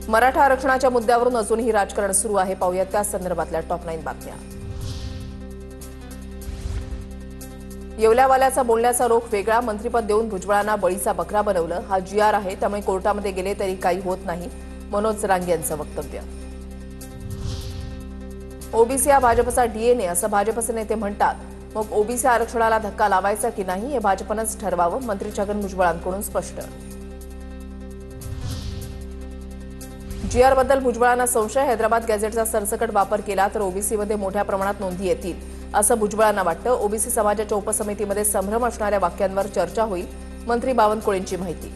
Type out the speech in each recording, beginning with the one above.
मराठा आरक्षणाच्या मुद्द्यावरून अजूनही राजकारण सुरू आहे। पाहूयात त्या संदर्भातल्या टॉप 9 बातम्या। येवल्यावाल्याचा बोलण्याचा रोख वेगळा, मंत्रिपद देऊन भुजबळांना बळीचा बकरा बनवलं। हा जीआर आहे, त्यामुळे कोर्टामध्ये गेले तरी काही होत नाही, मनोज जरांगे यांचं वक्तव्य। ओबीसी हा भाजपचा डीएनए असं भाजपचे नेते म्हणतात। मग ओबीसी आरक्षणाला धक्का लावायचा की नाही हे भाजपनंच ठरवावं, मंत्री छगन भुजबळांकडून स्पष्ट। जीआरबद्दल भुजबळांना संशय, हैदराबाद गॅझेटचा सरसकट वापर केला तर ओबीसीमध्ये मोठ्या प्रमाणात नोंदी येतील असं भुजबळांना वाटतं। ओबीसी समाजाच्या उपसमितीमध्ये संभ्रम असणाऱ्या वाक्यांवर चर्चा होईल, मंत्री बावनकुळेंची माहिती।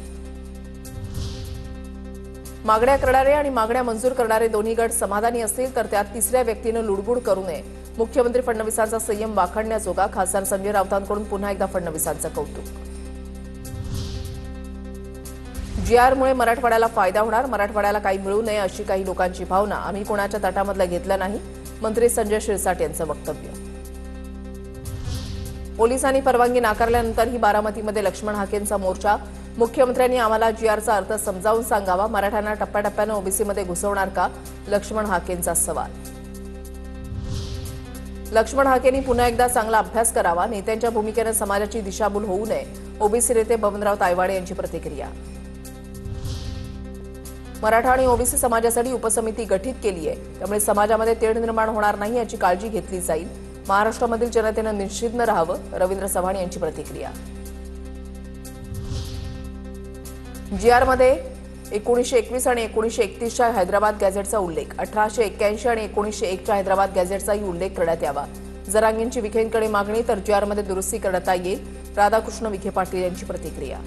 मागण्या करणारे आणि मागण्या मंजूर करणारे दोन्ही गट समाधानी असतील तर त्यात तिसऱ्या व्यक्तीनं लुडबुड करू नये। मुख्यमंत्री फडणवीसांचा संयम वाखाणण्याजोगा, खासदार संजय राऊतांकडून पुन्हा एकदा फडणवीसांचं कौतुक। जीआरमुळे मराठवाड्याला फायदा होणार, मराठवाड्याला काही मिळू नये अशी काही लोकांची भावना, आम्ही कोणाच्या तटामधलं घेतलं नाही, मंत्री संजय शिरसाट यांचं वक्तव्य। पोलिसांनी परवानगी नाकारल्यानंतरही बारामतीमध्ये लक्ष्मण हाकेंचा मोर्चा, मुख्यमंत्र्यांनी आम्हाला जीआरचा अर्थ समजावून सांगावा, मराठ्यांना टप्प्याटप्प्यानं ओबीसीमध्ये घुसवणार का, लक्ष्मण हाकेंचा सवाल। लक्ष्मण हाकेंनी पुन्हा एकदा चांगला अभ्यास करावा, नेत्यांच्या भूमिकेनं समाजाची दिशाभूल होऊ नये, ओबीसी नेते बबनराव तायवाडे यांची प्रतिक्रिया। मराठा आणि ओबीसी समाजासाठी उपसमिती गठीत केली आहे, त्यामुळे समाजामध्ये तेढ निर्माण होणार नाही याची काळजी घेतली जाईल, महाराष्ट्रामधील जनतेनं निश्चिंत राहावं, रवींद्र चव्हाण यांची प्रतिक्रिया। जीआरमध्ये 1921 आणि 1931च्या हैदराबाद गॅझेटचा उल्लेख, 1881 आणि 1901च्या हैदराबाद गॅझेटचाही उल्लेख करण्यात यावा। जरांगेंची विखेंकडे मागणी, तर जीआरमध्ये दुरुस्ती करता येईल, राधाकृष्ण विखे पाटील यांची प्रतिक्रिया।